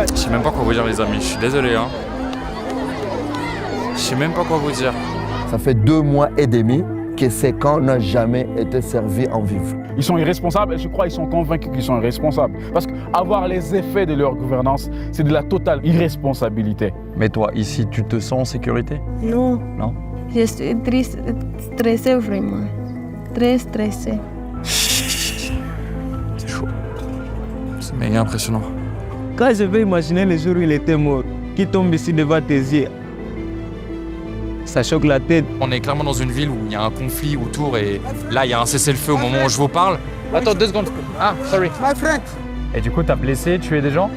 Je sais même pas quoi vous dire les amis, je suis désolé hein. Je sais même pas quoi vous dire. Ça fait 2 mois et demi que ces camps n'ont jamais été servis en vivre. Ils sont irresponsables et je crois qu'ils sont convaincus qu'ils sont irresponsables. Parce qu'avoir les effets de leur gouvernance, c'est de la totale irresponsabilité. Mais toi, ici, tu te sens en sécurité? Non. Non? Je suis triste, stressée vraiment. Très stressée. C'est chaud. C'est méga impressionnant. Quand je vais imaginer le jour où il était mort, qui tombe ici devant tes yeux, ça choque la tête. On est clairement dans une ville où il y a un conflit autour et là il y a un cessez-le-feu au moment où je vous parle. Attends 2 secondes. Ah, sorry. My friend. Et du coup, t'as blessé, tué des gens?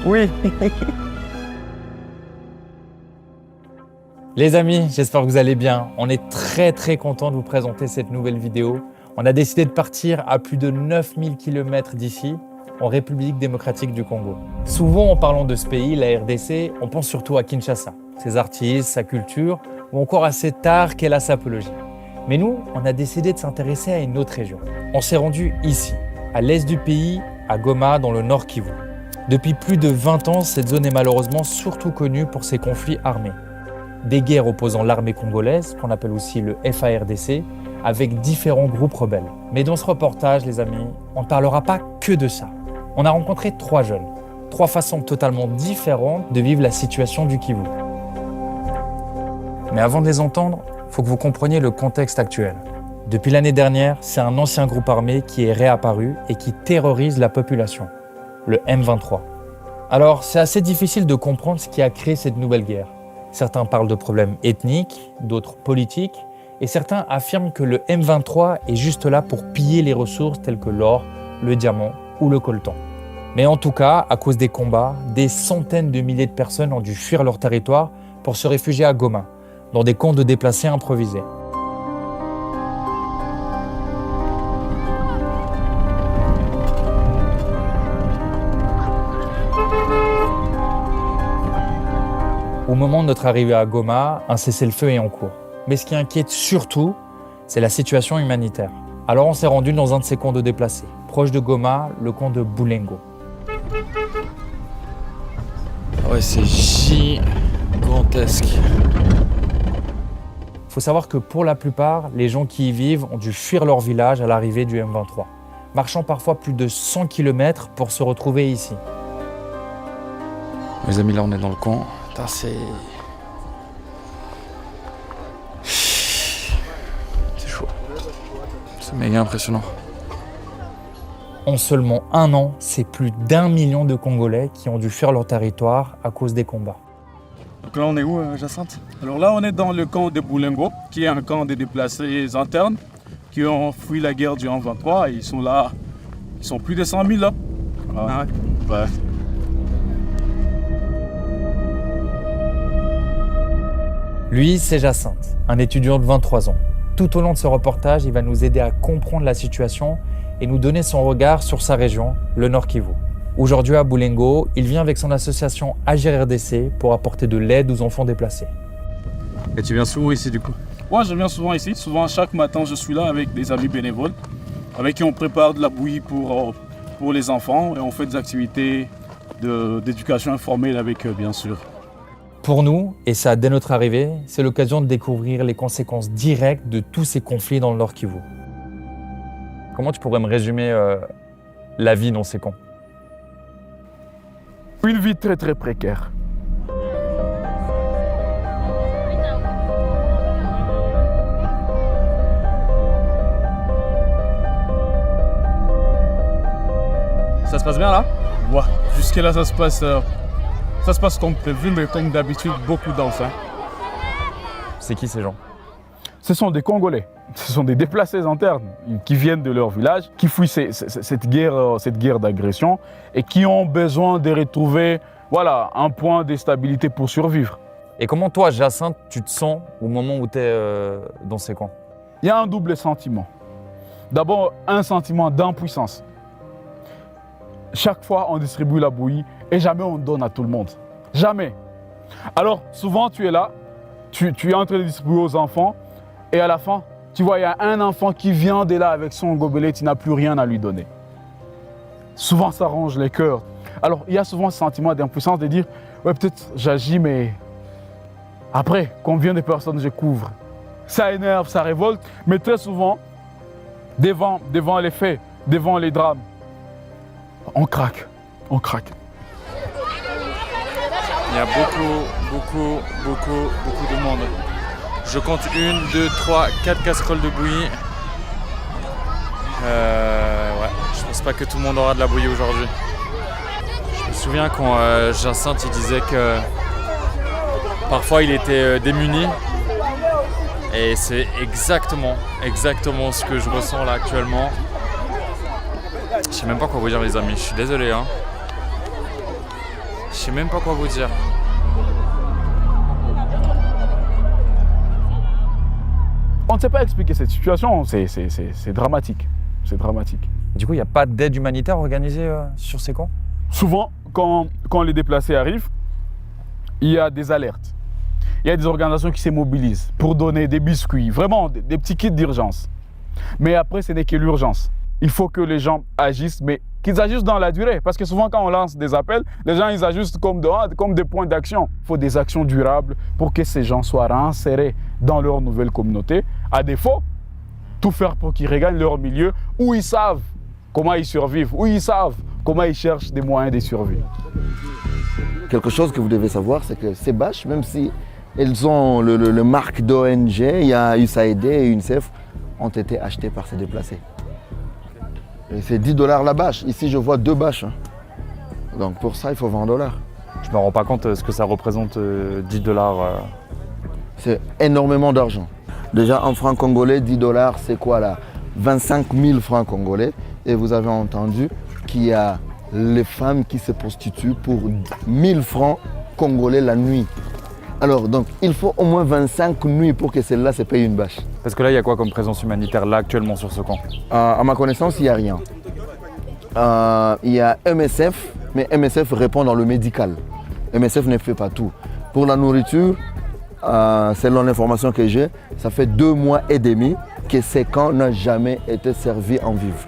Oui. Les amis, j'espère que vous allez bien. On est très content de vous présenter cette nouvelle vidéo. On a décidé de partir à plus de 9000 km d'ici, en République démocratique du Congo. Souvent, en parlant de ce pays, la RDC, on pense surtout à Kinshasa, ses artistes, sa culture, ou encore à cet art qu'est la sapologie. Mais nous, on a décidé de s'intéresser à une autre région. On s'est rendu ici, à l'est du pays, à Goma, dans le Nord Kivu. Depuis plus de 20 ans, cette zone est malheureusement surtout connue pour ses conflits armés. Des guerres opposant l'armée congolaise, qu'on appelle aussi le FARDC, avec différents groupes rebelles. Mais dans ce reportage, les amis, on ne parlera pas que de ça. On a rencontré 3 jeunes, 3 façons totalement différentes de vivre la situation du Kivu. Mais avant de les entendre, il faut que vous compreniez le contexte actuel. Depuis l'année dernière, c'est un ancien groupe armé qui est réapparu et qui terrorise la population, le M23. Alors, c'est assez difficile de comprendre ce qui a créé cette nouvelle guerre. Certains parlent de problèmes ethniques, d'autres politiques, et certains affirment que le M23 est juste là pour piller les ressources telles que l'or, le diamant ou le coltan. Mais en tout cas, à cause des combats, des centaines de milliers de personnes ont dû fuir leur territoire pour se réfugier à Goma, dans des camps de déplacés improvisés. Au moment de notre arrivée à Goma, un cessez-le-feu est en cours. Mais ce qui inquiète surtout, c'est la situation humanitaire. Alors on s'est rendu dans un de ces camps de déplacés, proche de Goma, le camp de Bulengo. Ouais, c'est gigantesque. Il faut savoir que pour la plupart, les gens qui y vivent ont dû fuir leur village à l'arrivée du M23, marchant parfois plus de 100 km pour se retrouver ici. Les amis, là on est dans le camp. Putain, c'est chaud. C'est méga impressionnant. En seulement 1 an, c'est plus d'1 million de Congolais qui ont dû fuir leur territoire à cause des combats. Donc là, on est où, Jacinthe? Alors là, on est dans le camp de Bulengo, qui est un camp de déplacés internes qui ont fui la guerre du M23 et ils sont là, ils sont plus de 100 000 là. Ah ouais. Lui, c'est Jacinthe, un étudiant de 23 ans. Tout au long de ce reportage, il va nous aider à comprendre la situation et nous donner son regard sur sa région, le Nord Kivu. Aujourd'hui à Bulengo, il vient avec son association Agir RDC pour apporter de l'aide aux enfants déplacés. Et tu viens souvent ici du coup? Moi, je viens souvent ici. Souvent, chaque matin, je suis là avec des amis bénévoles avec qui on prépare de la bouillie pour les enfants et on fait des activités d'éducation informelle avec eux, bien sûr. Pour nous, et ça dès notre arrivée, c'est l'occasion de découvrir les conséquences directes de tous ces conflits dans le Nord Kivu. Comment tu pourrais me résumer la vie dans ces camps? Une vie très précaire. Ça se passe bien là? Ouais, jusque-là, ça se passe comme prévu, mais comme d'habitude, beaucoup d'enfants. C'est qui ces gens? Ce sont des Congolais, ce sont des déplacés internes qui viennent de leur village, qui fuient cette guerre d'agression et qui ont besoin de retrouver un point de stabilité pour survivre. Et comment toi, Jacinthe, tu te sens au moment où tu es dans ces camps? Il y a un double sentiment. D'abord, un sentiment d'impuissance. Chaque fois, on distribue la bouillie et jamais on donne à tout le monde. Jamais. Alors, souvent, tu es là, tu es en train de distribuer aux enfants et à la fin, tu vois, il y a un enfant qui vient de là avec son gobelet, tu n'as plus rien à lui donner. Souvent, ça ronge les cœurs. Alors, il y a souvent ce sentiment d'impuissance de dire, ouais, peut-être j'agis, mais après, combien de personnes je couvre? Ça énerve, ça révolte, mais très souvent, devant les faits, devant les drames, on craque, on craque. Il y a beaucoup de monde. Je compte 1, 2, 3, 4 casseroles de bouillie. Ouais, je pense pas que tout le monde aura de la bouillie aujourd'hui. Je me souviens quand Jacinthe il disait que parfois il était démuni. Et c'est exactement ce que je ressens là actuellement. Je sais même pas quoi vous dire les amis, je suis désolé hein. Je sais même pas quoi vous dire. On ne sait pas expliquer cette situation, c'est dramatique. C'est dramatique. Du coup, il n'y a pas d'aide humanitaire organisée sur ces camps? Souvent, quand les déplacés arrivent, il y a des alertes. Il y a des organisations qui se mobilisent pour donner des biscuits, vraiment des petits kits d'urgence. Mais après, ce n'est que l'urgence. Il faut que les gens agissent, mais qu'ils agissent dans la durée. Parce que souvent, quand on lance des appels, les gens ils ajustent comme des points d'action. Il faut des actions durables pour que ces gens soient réinsérés dans leur nouvelle communauté. À défaut, tout faire pour qu'ils regagnent leur milieu où ils savent comment ils survivent, où ils savent comment ils cherchent des moyens de survie. Quelque chose que vous devez savoir, c'est que ces bâches, même si elles ont le marque d'ONG, il y a USAID et UNICEF, ont été achetées par ces déplacés. Et c'est 10 $ la bâche. Ici, je vois 2 bâches. Donc pour ça, il faut 20 $. Je me rends pas compte ce que ça représente 10 $. C'est énormément d'argent. Déjà, en francs congolais, 10 $, c'est quoi là? 25 000 francs congolais. Et vous avez entendu qu'il y a les femmes qui se prostituent pour 1000 francs congolais la nuit. Alors, donc, il faut au moins 25 nuits pour que celle-là se paye une bâche. Parce que là, il y a quoi comme présence humanitaire là actuellement sur ce camp? À ma connaissance, il n'y a rien. Il y a MSF, mais MSF répond dans le médical. MSF ne fait pas tout. Pour la nourriture, selon l'information que j'ai, ça fait 2 mois et demi que ces camps n'ont jamais été servis en vivre.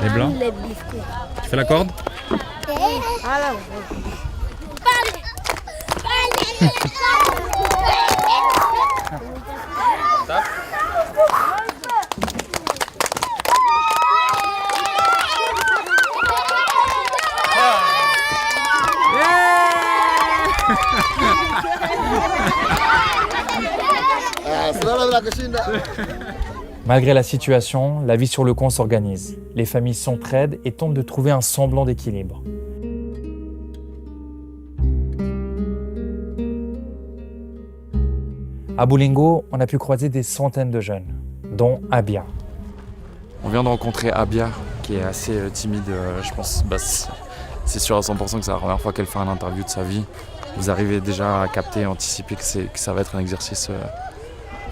Les blancs? Tu fais la corde? Malgré la situation, la vie sur le camp s'organise. Les familles s'entraident et tentent de trouver un semblant d'équilibre. À Boulingo, on a pu croiser des centaines de jeunes, dont Abia. On vient de rencontrer Abia, qui est assez timide, je pense. C'est sûr à 100% que c'est la première fois qu'elle fait une interview de sa vie. Vous arrivez déjà à capter et anticiper que ça va être un exercice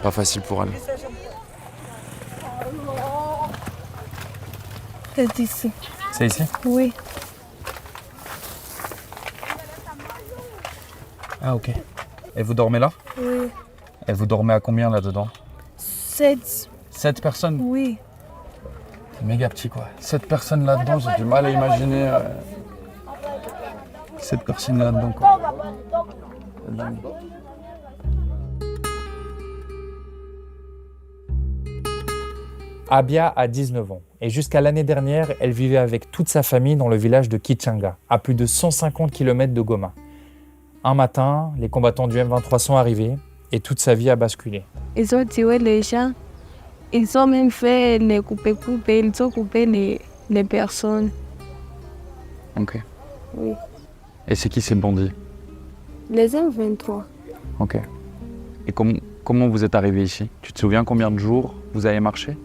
pas facile pour elle. C'est ici. C'est ici? Oui. Ah ok. Et vous dormez là? Oui. Et vous dormez à combien là-dedans? 7. 7 personnes? Oui. C'est méga petit quoi. 7 personnes là-dedans, j'ai du mal à imaginer 7 personnes là-dedans quoi. C'est dingue. Abia a 19 ans et jusqu'à l'année dernière, elle vivait avec toute sa famille dans le village de Kichanga, à plus de 150 km de Goma. Un matin, les combattants du M23 sont arrivés et toute sa vie a basculé. Ils ont tué les gens. Ils ont même fait les couper-couper. Ils ont coupé les personnes. Ok. Oui. Et c'est qui ces bandits? Les M23. Ok. Et comment vous êtes arrivé ici? Tu te souviens combien de jours vous avez marché?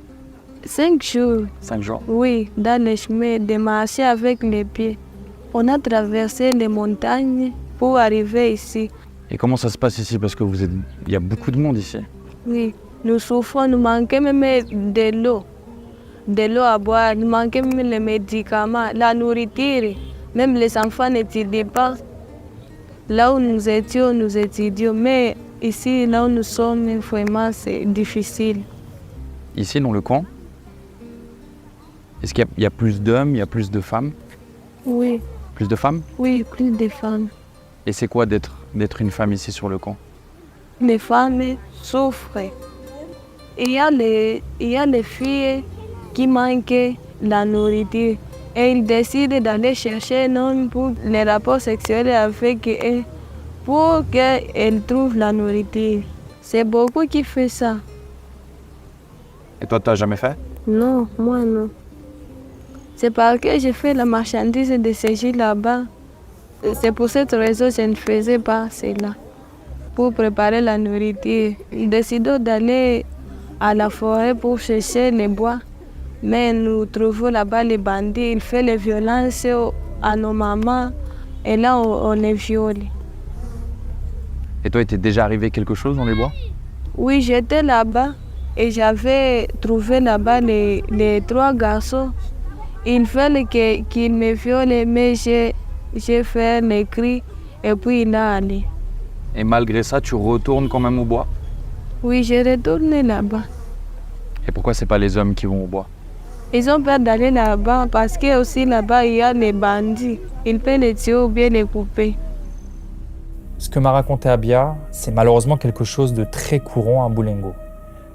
5 jours. 5 jours? Oui, dans les chemins, de marcher avec les pieds. On a traversé les montagnes pour arriver ici. Et comment ça se passe ici? Parce que il y a beaucoup de monde ici. Oui, nous souffrons, nous manquons même de l'eau. De l'eau à boire, nous manquons même les médicaments, la nourriture. Même les enfants n'étudient pas. Là où nous étudions. Mais ici, là où nous sommes, vraiment, c'est difficile. Ici, dans le camp, est-ce qu'il y a plus d'hommes, il y a plus de femmes? Oui, Plus de femmes? oui, plus de femmes. Et c'est quoi d'être une femme ici sur le camp? Les femmes souffrent. Il y a les filles qui manquent la nourriture et ils décident d'aller chercher un homme pour les rapports sexuels avec eux pour qu'elles trouvent la nourriture. C'est beaucoup qui fait ça. Et toi, tu n'as jamais fait? Non, moi non. C'est parce que j'ai fait la marchandise de séjour là-bas. C'est pour cette raison que je ne faisais pas cela. Pour préparer la nourriture, nous décidons d'aller à la forêt pour chercher les bois. Mais nous trouvons là-bas les bandits. Ils font les violences à nos mamans et là on les viole. Et toi, il t'est déjà arrivé quelque chose dans les bois? Oui, j'étais là-bas et j'avais trouvé là-bas les 3 garçons. Ils veulent qu'ils me violent, mais j'ai fait les cris et puis il a allé. Et malgré ça, tu retournes quand même au bois? Oui, j'ai retourné là-bas. Et pourquoi c'est pas les hommes qui vont au bois? Ils ont peur d'aller là-bas parce que aussi là-bas il y a les bandits. Ils peuvent les tuer ou bien les couper. Ce que m'a raconté Abia, c'est malheureusement quelque chose de très courant à Boulengo.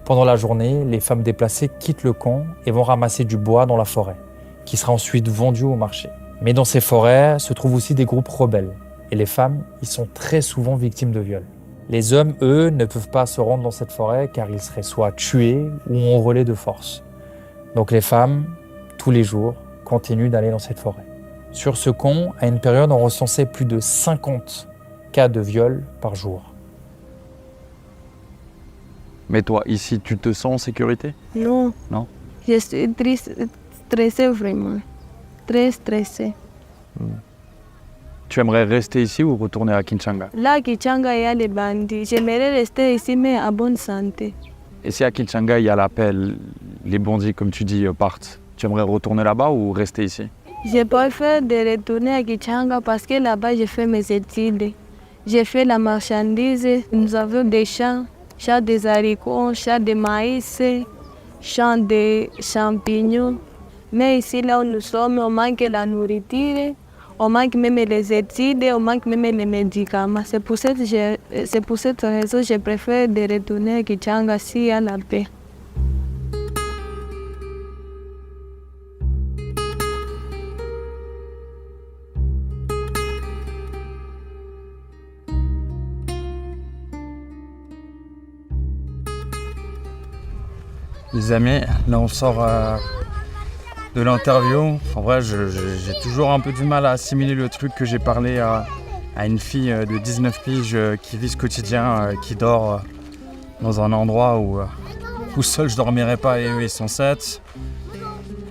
Pendant la journée, les femmes déplacées quittent le camp et vont ramasser du bois dans la forêt, qui sera ensuite vendu au marché. Mais dans ces forêts se trouvent aussi des groupes rebelles. Et les femmes y sont très souvent victimes de viols. Les hommes, eux, ne peuvent pas se rendre dans cette forêt car ils seraient soit tués ou enrôlés de force. Donc les femmes, tous les jours, continuent d'aller dans cette forêt. Sur ce camp, à une période, on recensait plus de 50 cas de viol par jour. Mais toi, ici, tu te sens en sécurité? Non. Non? Je suis triste, stressée vraiment. Très stressée. Tu aimerais rester ici ou retourner à Kinshasa? Là, à Kichanga, il y a les bandits. J'aimerais rester ici, mais à bonne santé. Et si à Kinshasa, il y a l'appel, les bandits, comme tu dis, partent, tu aimerais retourner là-bas ou rester ici? Je préfère de retourner à Kichanga parce que là-bas, j'ai fait mes études. J'ai fait la marchandise. Nous avons des champs des haricots, champs de maïs, champs de champignons. Mais ici, là où nous sommes, on manque la nourriture, on manque même les études, on manque même les médicaments. C'est pour cette raison que je préfère de retourner à Kichanga s'il y a la paix. Les amis, là on sort de l'interview. En vrai, j'ai toujours un peu du mal à assimiler le truc que j'ai parlé à une fille de 19 piges qui vit ce quotidien, qui dort dans un endroit où seul je dormirais pas et eux ils sont 7.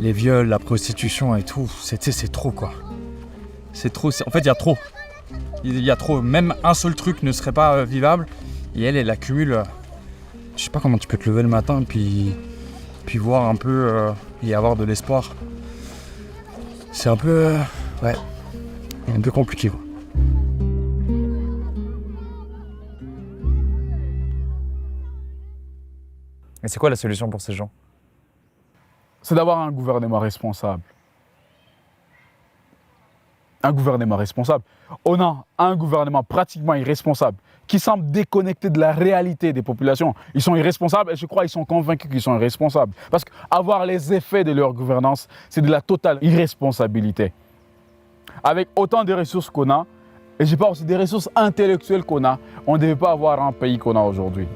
Les viols, la prostitution et tout, c'est trop quoi. C'est trop, en fait il y a trop. Il y a trop, même un seul truc ne serait pas vivable. Et elle accumule. Je sais pas comment tu peux te lever le matin puis voir un peu et avoir de l'espoir. C'est un peu un peu compliqué quoi. Et c'est quoi la solution pour ces gens? C'est d'avoir un gouvernement responsable. Un gouvernement responsable. On a un gouvernement pratiquement irresponsable qui semble déconnecté de la réalité des populations. Ils sont irresponsables et je crois qu'ils sont convaincus qu'ils sont irresponsables. Parce qu'avoir les effets de leur gouvernance, c'est de la totale irresponsabilité. Avec autant de ressources qu'on a, et je parle aussi des ressources intellectuelles qu'on a, on ne devait pas avoir un pays qu'on a aujourd'hui.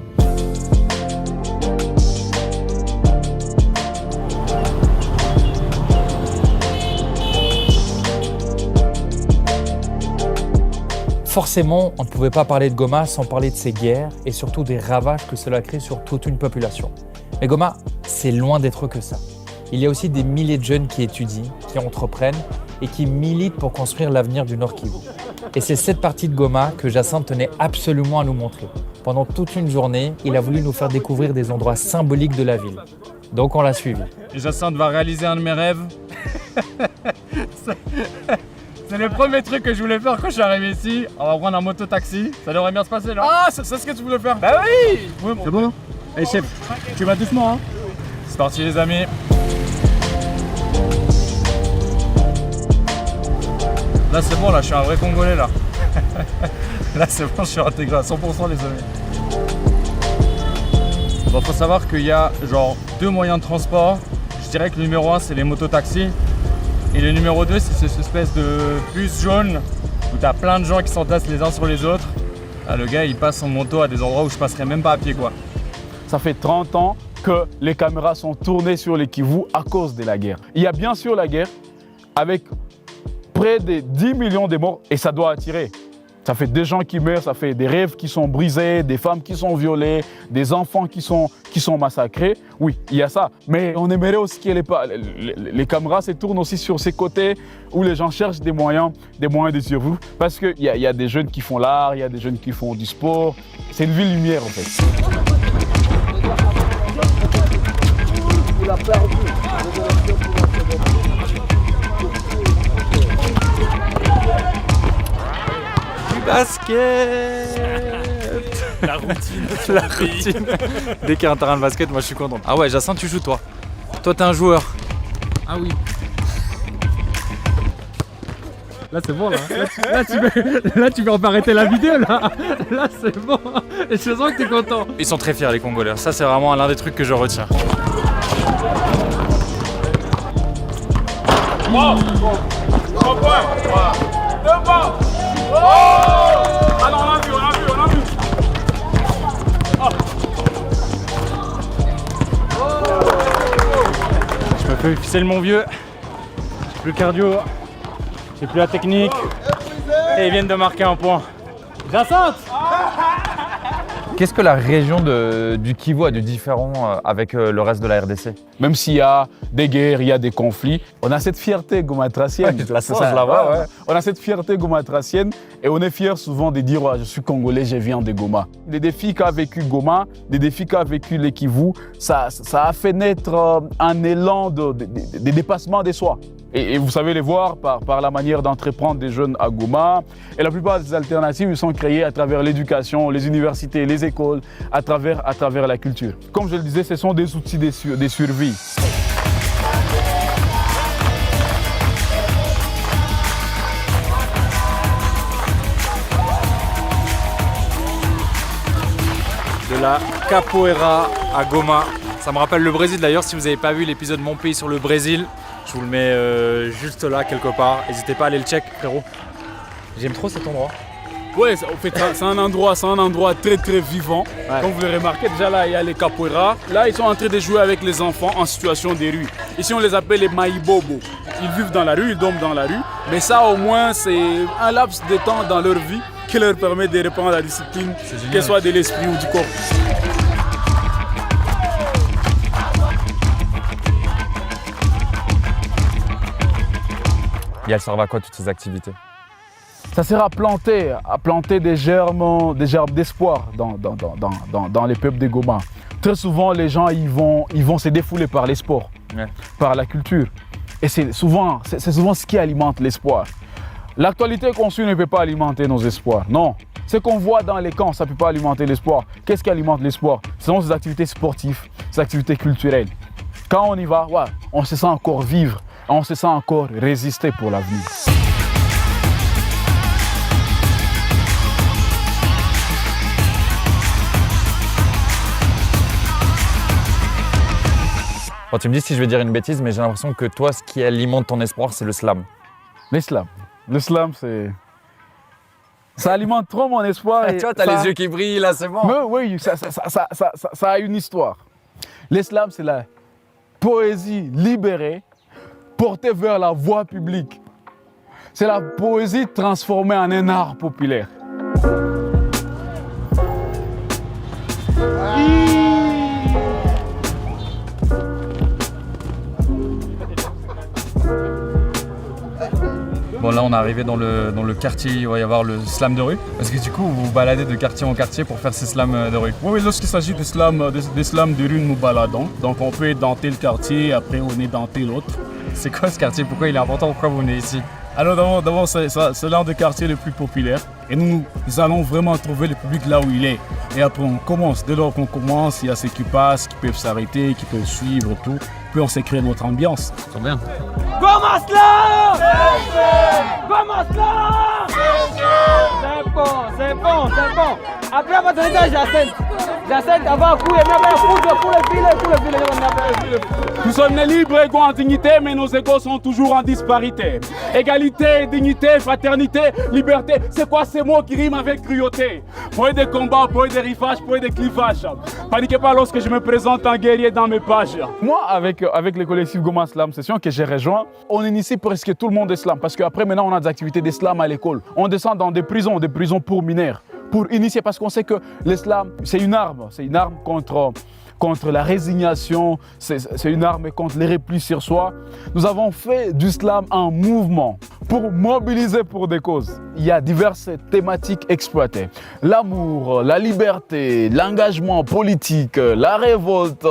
Forcément, on ne pouvait pas parler de Goma sans parler de ces guerres et surtout des ravages que cela crée sur toute une population. Mais Goma, c'est loin d'être que ça. Il y a aussi des milliers de jeunes qui étudient, qui entreprennent et qui militent pour construire l'avenir du Nord Kivu. Et c'est cette partie de Goma que Jacinthe tenait absolument à nous montrer. Pendant toute une journée, il a voulu nous faire découvrir des endroits symboliques de la ville. Donc on l'a suivi. Et Jacinthe va réaliser un de mes rêves. C'est le premier truc que je voulais faire quand je suis arrivé ici. On va prendre un moto-taxi. Ça devrait bien se passer là. Ah, c'est ce que tu voulais faire? Bah oui, C'est bon? Hey chef, tu vas doucement hein. C'est parti les amis. Là c'est bon, là je suis un vrai Congolais là. Là c'est bon, je suis intégré à 100% les amis. Bon, faut savoir qu'il y a genre 2 moyens de transport. Je dirais que le numéro 1 c'est les mototaxis. Et le numéro 2 c'est cette espèce de bus jaune où t'as plein de gens qui s'entassent les uns sur les autres. Ah, le gars il passe en moto à des endroits où je passerais même pas à pied quoi. Ça fait 30 ans que les caméras sont tournées sur les Kivu à cause de la guerre. Il y a bien sûr la guerre avec près de 10 millions de morts et ça doit attirer. Ça fait des gens qui meurent, ça fait des rêves qui sont brisés, des femmes qui sont violées, des enfants qui sont massacrés. Oui, il y a ça. Mais on aimerait aussi que les caméras se tournent aussi sur ces côtés où les gens cherchent des moyens de survivre. Parce qu'il y a des jeunes qui font l'art, il y a des jeunes qui font du sport. C'est une ville lumière en fait. Il a perdu. Basket. La routine. La routine. Dès qu'il y a un terrain de basket, moi je suis content. Ah ouais, Jacinthe, tu joues toi. Toi t'es un joueur. Ah oui. Là c'est bon là. Là tu peux pas arrêter la vidéo là. Là c'est bon. Et je sens que t'es content. Ils sont très fiers les Congolais. Ça c'est vraiment l'un des trucs que je retiens. Bon, 3 points. 2 points. Oh! Ah non, on a vu. Je me fais ficelle mon vieux. J'ai plus le cardio. J'ai plus la technique. Et ils viennent de marquer un point. Jacinthe! Qu'est-ce que la région du Kivu a de différent avec le reste de la RDC? Même s'il y a des guerres, il y a des conflits, on a cette fierté gomatracienne. Ouais, la sens là-bas, ouais. On a cette fierté gomatracienne et on est fier souvent de dire ouais, je suis congolais, je viens de Goma. Les défis qu'a vécu Goma, des défis qu'a vécu les Kivu, ça a fait naître un élan de dépassement de soi. Et vous savez les voir par la manière d'entreprendre des jeunes à Goma. Et la plupart des alternatives sont créées à travers l'éducation, les universités, les écoles, à travers la culture. Comme je le disais, ce sont des outils de survie. De la capoeira à Goma. Ça me rappelle le Brésil d'ailleurs, si vous n'avez pas vu l'épisode Mon pays sur le Brésil, je vous le mets juste là quelque part. N'hésitez pas à aller le check, frérot. J'aime trop cet endroit. Ouais, en fait, c'est un endroit très très vivant. Ouais. Comme vous le remarquez, déjà là, il y a les capoeiras. Là, ils sont en train de jouer avec les enfants en situation de rue. Ici, on les appelle les maïbobo. Ils vivent dans la rue, ils dorment dans la rue. Mais ça, au moins, c'est un laps de temps dans leur vie qui leur permet de reprendre la discipline, qu'elle soit de l'esprit ou du corps. Et elles servent à quoi toutes ces activités? Ça sert à planter des germes d'espoir dans les peuples de Goma. Très souvent, les gens ils vont se défouler par les sports, par la culture. Et c'est souvent ce qui alimente l'espoir. L'actualité qu'on suit ne peut pas alimenter nos espoirs, non. Ce qu'on voit dans les camps, ça ne peut pas alimenter l'espoir. Qu'est-ce qui alimente l'espoir? Ce sont ces activités sportives, ces activités culturelles. Quand on y va, ouais, on se sent encore vivre, on se sent encore résister pour l'avenir. Bon, tu me dis si je vais dire une bêtise, mais j'ai l'impression que toi, ce qui alimente ton espoir, c'est le slam. L'islam. L'islam, c'est... Ça alimente trop mon espoir. Tu vois, t'as les yeux qui brillent, là, c'est bon. Mais oui, ça a une histoire. L'islam, c'est la poésie libérée, portée vers la voie publique. C'est la poésie transformée en un art populaire. Bon là on est arrivé dans le quartier, il va y avoir le slam de rue. Parce que du coup vous vous baladez de quartier en quartier pour faire ces slams de rue. Oui, lorsqu'il s'agit de slam de rue, nous baladons. Donc on peut être dans tel quartier, après on est dans tel autre. C'est quoi ce quartier? Pourquoi il est important? Pourquoi vous venez ici? Alors d'abord c'est l'un des quartiers les plus populaires et nous allons vraiment trouver le public là où il est. Et après on commence, dès lors qu'on commence, il y a ceux qui passent, qui peuvent s'arrêter, qui peuvent suivre et tout. Puis on s'est créé notre ambiance. C'est bien. Commence là! Commence là! C'est bon. Après, on va donner à Jacinthe. Jacinthe, avant, pour les filles. Nous sommes libres, égaux en dignité, mais nos égaux sont toujours en disparité. Égalité, dignité, fraternité, liberté, c'est quoi ces mots qui riment avec cruauté? Point de combat, point de rivage, point de clivage. Paniquez pas lorsque je me présente en guerrier dans mes pages. Moi, avec le collectif Goma Slam Session que j'ai rejoint, on initie presque tout le monde d'islam. Parce qu'après, maintenant, on a des activités d'islam à l'école. On descend dans des prisons pour mineurs, pour initier, parce qu'on sait que l'islam, c'est une arme contre la résignation, c'est une arme contre les replis sur soi. Nous avons fait du slam un mouvement pour mobiliser pour des causes. Il y a diverses thématiques exploitées. L'amour, la liberté, l'engagement politique, la révolte,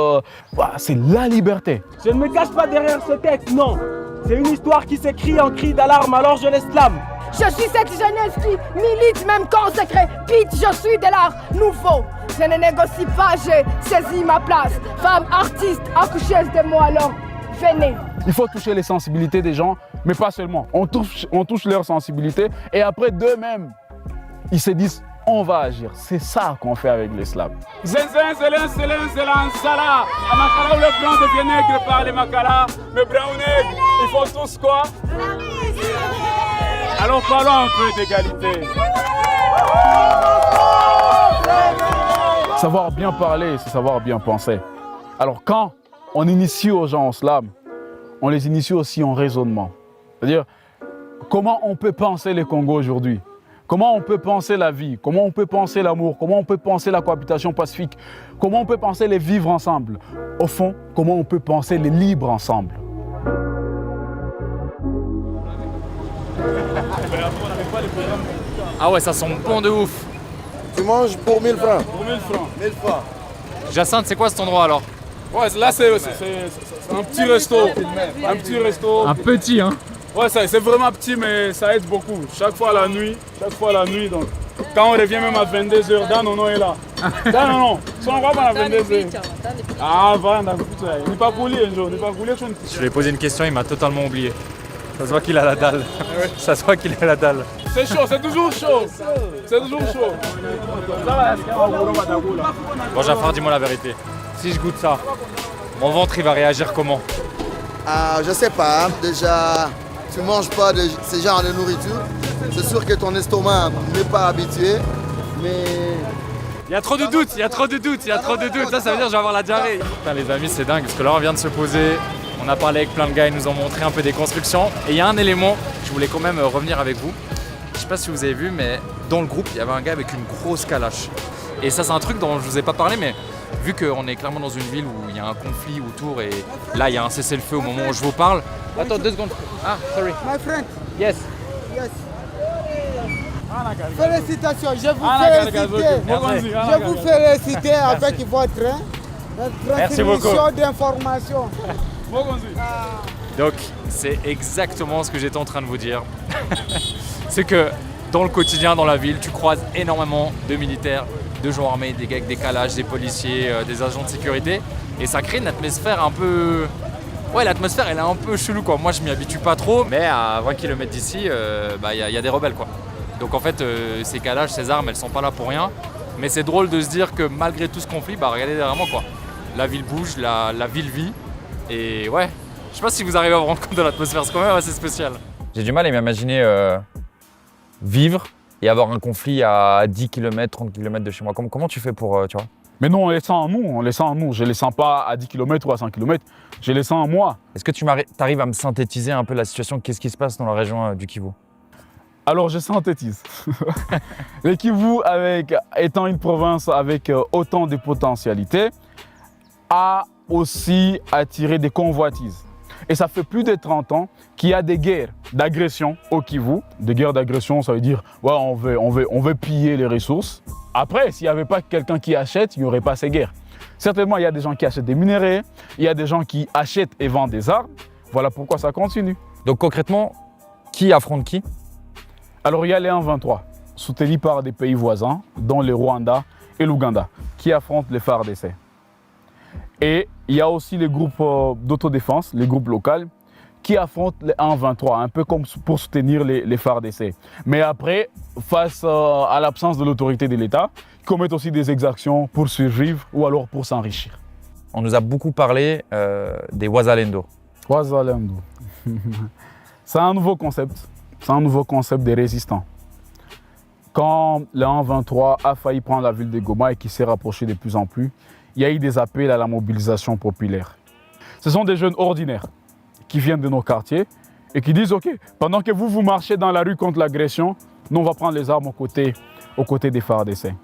c'est la liberté. Je ne me cache pas derrière ce texte, non. C'est une histoire qui s'écrit en cri d'alarme, alors je l'exclame. Je suis cette jeunesse qui milite même consacrée. Pete, je suis de l'art nouveau. Je ne négocie pas, j'ai saisi ma place. Femme, artiste, accoucheuse de moi, alors venez. Il faut toucher les sensibilités des gens, mais pas seulement. On touche leur sensibilité et après d'eux-mêmes, ils se disent on va agir. C'est ça qu'on fait avec l'islam. Sala. Amakala ou le blanc devient nègre par les makala. Le brun ou nègre, ils font tous quoi? Alors parlons un peu d'égalité. Savoir bien parler, c'est savoir bien penser. Alors quand on initie aux gens en slam, on les initie aussi en raisonnement. C'est-à-dire, comment on peut penser le Congo aujourd'hui? Comment on peut penser la vie? Comment on peut penser l'amour? Comment on peut penser la cohabitation pacifique? Comment on peut penser les vivre ensemble? Au fond, comment on peut penser les libres ensemble? Ah ouais, ça sent bon de ouf. Tu manges pour 1000 francs. Pour 1000 francs. 1000 francs. Jacinthe, c'est quoi cet endroit alors? Ouais, là c'est un petit resto. Un petit resto. Un petit, hein. Ouais, c'est vraiment petit, mais ça aide beaucoup. Chaque fois la nuit, donc. Quand on revient même à 22h, Dan Nono est là. Dan Nono, son roi à 22h. Ah, va, n'est pas coulé un jour, n'est pas coulé. Je lui ai posé une question, il m'a totalement oublié. Ça se voit qu'il a la dalle. Ça se voit qu'il a la dalle. C'est chaud, c'est toujours chaud. C'est toujours chaud. Bon, Jafar, dis-moi la vérité. Si je goûte ça, mon ventre, il va réagir comment? Je sais pas, déjà, tu manges pas de ce genre de nourriture. C'est sûr que ton estomac n'est pas habitué, mais... Il y a trop de doutes, Ça veut dire que je vais avoir la diarrhée. Putain, les amis, c'est dingue, parce que là, on vient de se poser. On a parlé avec plein de gars, ils nous ont montré un peu des constructions. Et il y a un élément, je voulais quand même revenir avec vous. Je sais pas si vous avez vu, mais dans le groupe, il y avait un gars avec une grosse calache. Et ça, c'est un truc dont je vous ai pas parlé, mais vu qu'on est clairement dans une ville où il y a un conflit autour et là, il y a un cessez-le-feu au moment où je vous parle. Attends, 2 secondes. Ah, sorry. My friend. Yes. Yes. Félicitations, je vous félicite avec votre transmission d'informations. Donc, c'est exactement ce que j'étais en train de vous dire. C'est que dans le quotidien, dans la ville, tu croises énormément de militaires, de gens armés, des gars avec des calages, des policiers, des agents de sécurité. Et ça crée une atmosphère un peu... Ouais, l'atmosphère, elle est un peu chelou, quoi. Moi, je m'y habitue pas trop, mais à 20 km d'ici, y a des rebelles, quoi. Donc, en fait, ces calages, ces armes, elles sont pas là pour rien. Mais c'est drôle de se dire que malgré tout ce conflit, regardez derrière moi, quoi. La ville bouge, la ville vit. Et ouais, je sais pas si vous arrivez à vous rendre compte de l'atmosphère, c'est quand même assez spécial. J'ai du mal à m'imaginer vivre et avoir un conflit à 10 km, 30 km de chez moi. Comment tu fais pour, tu vois? Mais non, on les sent en nous. Je les sens pas à 10 km ou à 100 km, je les sens en moi. Est-ce que tu arrives à me synthétiser un peu la situation? Qu'est-ce qui se passe dans la région du Kivu? Alors, je synthétise. Le Kivu, étant une province avec autant de potentialités, a aussi attiré des convoitises. Et ça fait plus de 30 ans qu'il y a des guerres d'agression au Kivu. Des guerres d'agression, ça veut dire ouais, on veut piller les ressources. Après, s'il n'y avait pas quelqu'un qui achète, il n'y aurait pas ces guerres. Certainement, il y a des gens qui achètent des minerais, il y a des gens qui achètent et vendent des armes. Voilà pourquoi ça continue. Donc concrètement, Qui affronte qui? Alors il y a les 1-23, soutenus par des pays voisins, dont le Rwanda et l'Ouganda, qui affrontent les FARDC. Et il y a aussi les groupes d'autodéfense, les groupes locaux, qui affrontent les 1-23, un peu comme pour soutenir les FARDC. Mais après, face à l'absence de l'autorité de l'État, ils commettent aussi des exactions pour survivre ou alors pour s'enrichir. On nous a beaucoup parlé des Wazalendo. Wazalendo. C'est un nouveau concept. C'est un nouveau concept des résistants. Quand le 1-23 a failli prendre la ville de Goma et qui s'est rapproché de plus en plus, il y a eu des appels à la mobilisation populaire. Ce sont des jeunes ordinaires qui viennent de nos quartiers et qui disent « Ok, pendant que vous marchez dans la rue contre l'agression, nous on va prendre les armes aux côtés des FARDC. »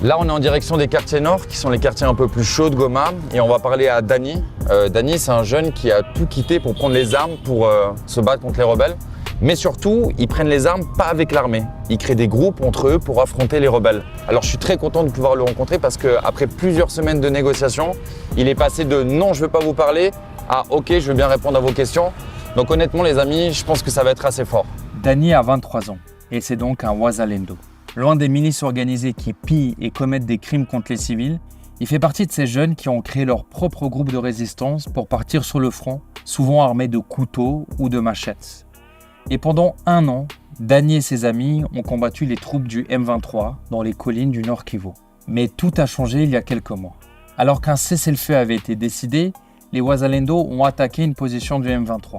Là, on est en direction des quartiers nord, qui sont les quartiers un peu plus chauds de Goma, et on va parler à Dani. Dani, c'est un jeune qui a tout quitté pour prendre les armes pour se battre contre les rebelles. Mais surtout, ils prennent les armes pas avec l'armée. Ils créent des groupes entre eux pour affronter les rebelles. Alors je suis très content de pouvoir le rencontrer parce qu'après plusieurs semaines de négociations, il est passé de « non, je ne veux pas vous parler » à « ok, je veux bien répondre à vos questions ». Donc honnêtement les amis, je pense que ça va être assez fort. Dani a 23 ans et c'est donc un Wazalendo. Loin des milices organisées qui pillent et commettent des crimes contre les civils, il fait partie de ces jeunes qui ont créé leur propre groupe de résistance pour partir sur le front, souvent armés de couteaux ou de machettes. Et pendant 1 an, Dani et ses amis ont combattu les troupes du M23 dans les collines du Nord Kivu. Mais tout a changé il y a quelques mois. Alors qu'un cessez-le-feu avait été décidé, les Wazalendo ont attaqué une position du M23.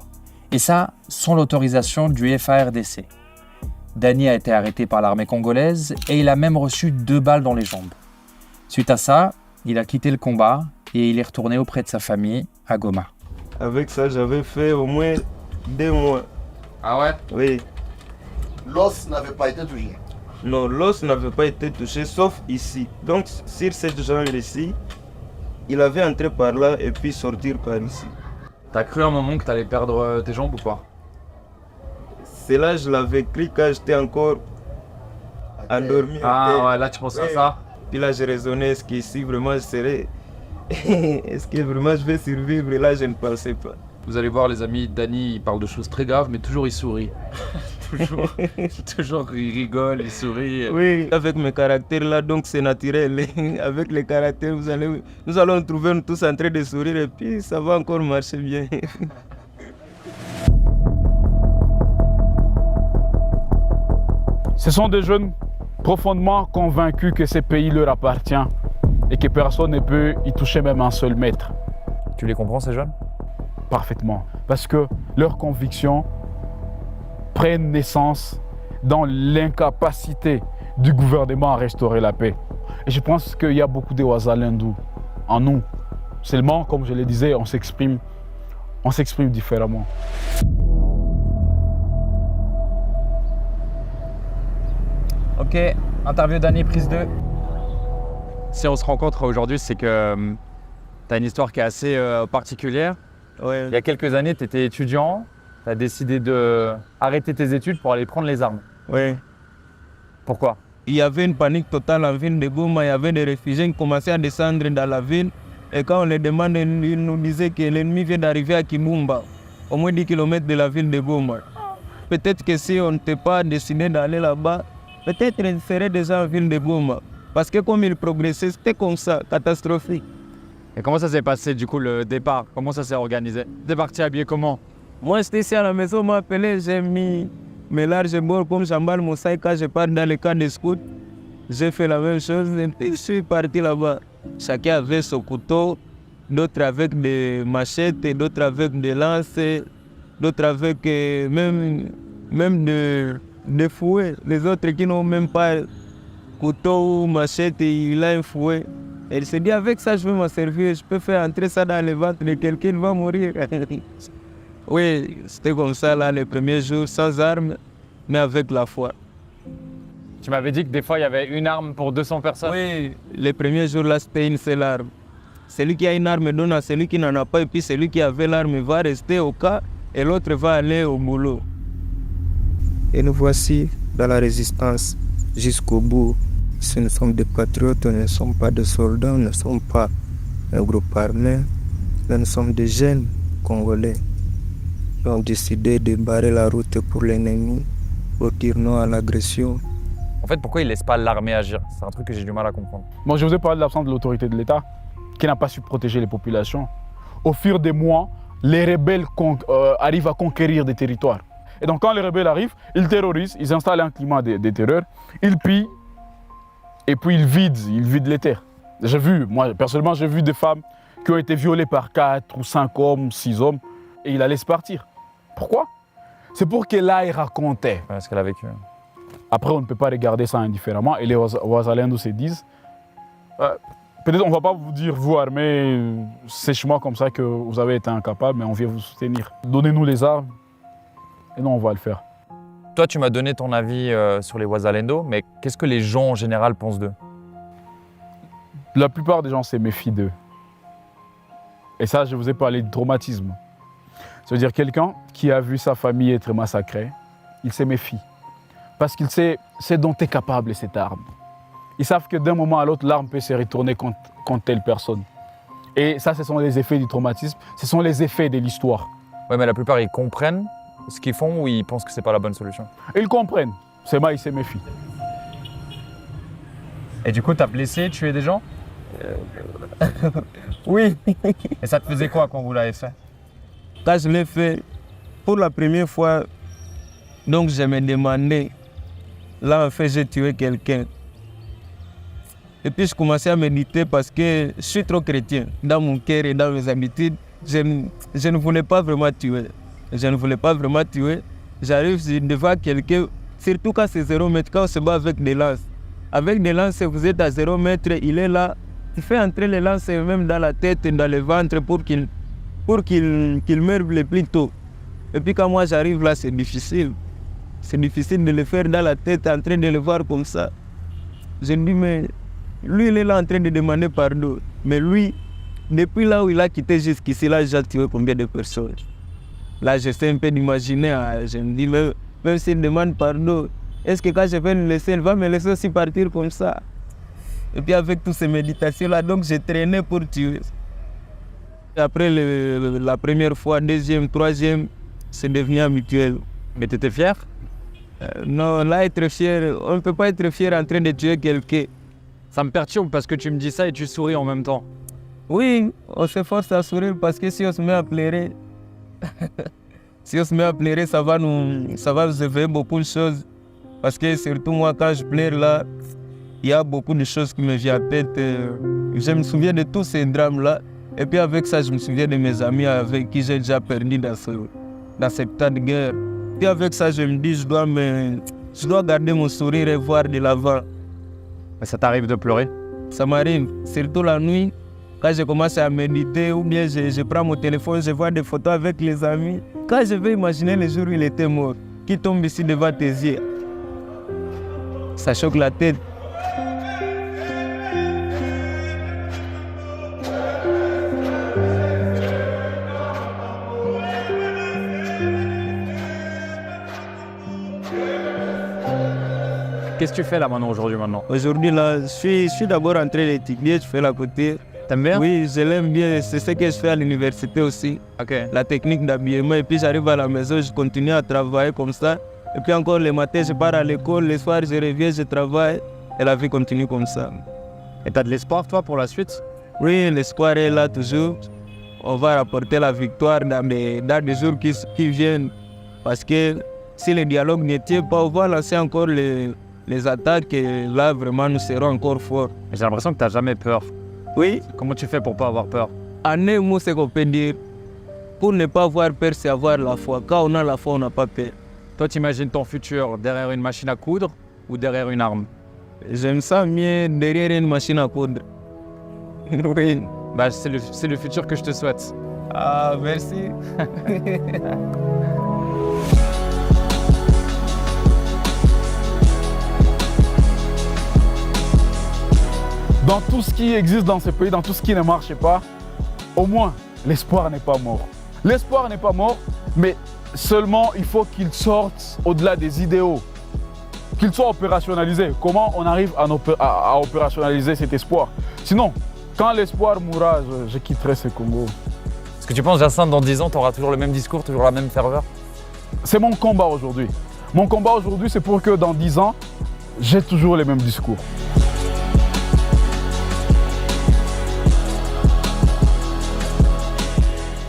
Et ça, sans l'autorisation du FARDC. Dani a été arrêté par l'armée congolaise et il a même reçu 2 balles dans les jambes. Suite à ça, il a quitté le combat et il est retourné auprès de sa famille à Goma. Avec ça, j'avais fait au moins 2 mois. Ah ouais? Oui. L'os n'avait pas été touché? Non, l'os n'avait pas été touché, sauf ici. Donc, sur cette jambe ici, il avait entré par là et puis sortir par ici. T'as cru un moment que t'allais perdre tes jambes ou pas? C'est là que je l'avais cru quand j'étais encore endormi. Ah ouais, là tu penses à ça? Puis là, j'ai raisonné, est-ce qu'ici vraiment je serais... est-ce que vraiment je vais survivre? Et là, je ne pensais pas. Vous allez voir les amis, Dani il parle de choses très graves mais toujours il sourit. toujours il rigole, il sourit. Oui, avec mes caractères là, donc c'est naturel. Avec les caractères, nous allons trouver tous en train de sourire et puis ça va encore marcher bien. Ce sont des jeunes profondément convaincus que ce pays leur appartient et que personne ne peut y toucher même un seul mètre. Tu les comprends ces jeunes? Parfaitement, parce que leurs convictions prennent naissance dans l'incapacité du gouvernement à restaurer la paix. Et je pense qu'il y a beaucoup de Wazalendo en nous. Seulement, comme je le disais, on s'exprime différemment. Ok, interview Dani, prise 2. Si on se rencontre aujourd'hui, c'est que t'as une histoire qui est assez particulière. Ouais. Il y a quelques années, tu étais étudiant, tu as décidé d'arrêter tes études pour aller prendre les armes. Oui. Pourquoi? Il y avait une panique totale en ville de Goma, il y avait des réfugiés qui commençaient à descendre dans la ville. Et quand on les demandait, ils nous disaient que l'ennemi vient d'arriver à Kimumba, au moins 10 km de la ville de Goma. Peut-être que si on n'était pas décidé d'aller là-bas, peut-être on serait déjà en ville de Goma. Parce que comme il progressait, c'était comme ça, catastrophique. Et comment ça s'est passé du coup le départ? Comment ça s'est organisé? T'es parti habillé comment? Moi j'étais ici à la maison, on m'a appelé, j'ai mis mes larges bords comme j'emballe mon sac quand je pars dans le camp de scout. J'ai fait la même chose et puis je suis parti là-bas. Chacun avait son couteau, d'autres avec des machettes, d'autres avec des lances, d'autres avec même des fouets. Les autres qui n'ont même pas couteau ou machette, il a un fouet. Et il s'est dit, avec ça, je vais m'en servir, je peux faire entrer ça dans le ventre de quelqu'un, il va mourir. Oui, c'était comme ça, là, les premiers jours, sans armes, mais avec la foi. Tu m'avais dit que des fois, il y avait une arme pour 200 personnes. Oui, les premiers jours, là, c'était une seule arme. Celui qui a une arme donne à celui qui n'en a pas, et puis celui qui avait l'arme va rester au cas, et l'autre va aller au boulot. Et nous voici dans la résistance jusqu'au bout. Si nous sommes des patriotes, nous ne sommes pas des soldats, nous ne sommes pas un groupe armé, mais nous sommes des jeunes Congolais qui ont décidé de barrer la route pour l'ennemi, pour dire non à l'agression. En fait, pourquoi ils ne laissent pas l'armée agir? C'est un truc que j'ai du mal à comprendre. Moi, je vous ai parlé de l'absence de l'autorité de l'État, qui n'a pas su protéger les populations. Au fur des mois, les rebelles arrivent à conquérir des territoires. Et donc, quand les rebelles arrivent, ils terrorisent, ils installent un climat de terreur, ils pillent, et puis ils vident les terres. J'ai vu, moi, personnellement, j'ai vu des femmes qui ont été violées par 4 ou 5 hommes, 6 hommes, et ils la laissent partir. Pourquoi? C'est pour qu'elle aille raconter. Ce qu'elle a vécu. Après, on ne peut pas regarder ça indifféremment, et les Ouazalendos se disent, peut-être on ne va pas vous dire, vous armés, sèchement comme ça que vous avez été incapable, mais on vient vous soutenir. Donnez-nous les armes, et non, on va le faire. Toi, tu m'as donné ton avis sur les Ouazalendos, mais qu'est-ce que les gens en général pensent d'eux? La plupart des gens se méfient d'eux. Et ça, je vous ai parlé de traumatisme. C'est-à-dire quelqu'un qui a vu sa famille être massacrée, il se méfie. Parce qu'il sait ce dont est capable cette arme. Ils savent que d'un moment à l'autre, l'arme peut se retourner contre telle personne. Et ça, ce sont les effets du traumatisme, ce sont les effets de l'histoire. Oui, mais la plupart, ils comprennent ce qu'ils font ou ils pensent que c'est pas la bonne solution? Ils comprennent, seulement ils se méfient. Et du coup, t'as blessé, tué des gens? Oui. Et ça te faisait quoi quand vous l'avez fait? Quand je l'ai fait, pour la première fois, donc je me demandais, là en fait j'ai tué quelqu'un. Et puis je commençais à méditer parce que je suis trop chrétien. Dans mon cœur et dans mes habitudes, je ne voulais pas vraiment tuer. Je ne voulais pas vraiment tuer. J'arrive devant quelqu'un, surtout quand c'est 0 mètre, quand on se bat avec des lances. Avec des lances, vous êtes à 0 mètre, il est là. Il fait entrer les lances même dans la tête et dans le ventre pour qu'il meure le plus tôt. Et puis quand moi j'arrive là, c'est difficile. C'est difficile de le faire dans la tête, en train de le voir comme ça. Je me dis, mais lui, il est là en train de demander pardon. Mais lui, depuis là où il a quitté jusqu'ici, là, j'ai tué combien de personnes? Là, j'essaie un peu d'imaginer. Je me dis, même s'il demande pardon, est-ce que quand je vais le laisser, il va me laisser aussi partir comme ça? Et puis avec toutes ces méditations-là, donc j'ai traîné pour tuer. Après la première fois, deuxième, troisième, c'est devenu habituel. Mais t'étais fier? Non, là, être fier, on ne peut pas être fier en train de tuer quelqu'un. Ça me perturbe parce que tu me dis ça et tu souris en même temps. Oui, on se force à sourire parce que si on se met à pleurer, si on se met à pleurer, ça va nous éveiller beaucoup de choses. Parce que surtout moi, quand je pleure là, il y a beaucoup de choses qui me viennent à tête. Je me souviens de tous ces drames-là. Et puis avec ça, je me souviens de mes amis avec qui j'ai déjà perdu dans cette temps de guerre. Puis avec ça, je me dis, je dois garder mon sourire et voir de l'avant. Mais ça t'arrive de pleurer? Ça m'arrive, surtout la nuit. Quand je commence à méditer ou bien je prends mon téléphone, je vois des photos avec les amis. Quand je vais imaginer le jour où il était mort, qui tombe ici devant tes yeux, ça choque la tête. Qu'est-ce que tu fais là maintenant, aujourd'hui maintenant? Aujourd'hui, là, je suis d'abord en train d'étudier, je fais la côté. T'aimes bien? Oui, je l'aime bien, c'est ce que je fais à l'université aussi. Okay. La technique d'habillement, et puis j'arrive à la maison, je continue à travailler comme ça. Et puis encore le matin, je pars à l'école, le soir, je reviens, je travaille, et la vie continue comme ça. Et t'as de l'espoir, toi, pour la suite? Oui, l'espoir est là toujours. On va rapporter la victoire dans des jours qui viennent. Parce que si le dialogue ne tient pas, on va lancer encore les attaques, et là, vraiment, nous serons encore forts. J'ai l'impression que t'as jamais peur. Oui. Comment tu fais pour pas avoir peur? En un mot, c'est qu'on peut dire, pour ne pas avoir peur, c'est avoir la foi. Quand on a la foi, on n'a pas peur. Toi, tu imagines ton futur derrière une machine à coudre ou derrière une arme? J'aime ça mieux derrière une machine à coudre. Oui. Bah, c'est le futur que je te souhaite. Ah, merci. Dans tout ce qui existe dans ce pays, dans tout ce qui ne marche pas, au moins, l'espoir n'est pas mort. L'espoir n'est pas mort, mais seulement il faut qu'il sorte au-delà des idéaux. qu'il soit opérationnalisé. Comment on arrive à opérationnaliser cet espoir? Sinon, quand l'espoir mourra, je quitterai ce Congo. Est-ce que tu penses, Jacinthe, dans 10 ans, tu auras toujours le même discours, toujours la même ferveur? C'est mon combat aujourd'hui. Mon combat aujourd'hui, c'est pour que dans 10 ans, j'ai toujours les mêmes discours.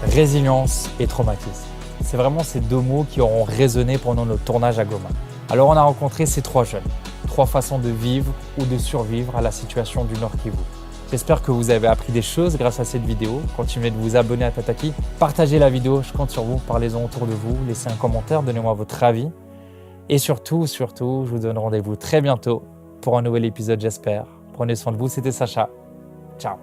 Résilience et traumatisme. C'est vraiment ces deux mots qui auront résonné pendant notre tournage à Goma. Alors on a rencontré ces 3 jeunes, 3 façons de vivre ou de survivre à la situation du Nord Kivu. J'espère que vous avez appris des choses grâce à cette vidéo. Continuez de vous abonner à Tataki, partagez la vidéo, je compte sur vous, parlez-en autour de vous, laissez un commentaire, donnez-moi votre avis. Et surtout, je vous donne rendez-vous très bientôt pour un nouvel épisode, j'espère. Prenez soin de vous, c'était Sacha. Ciao.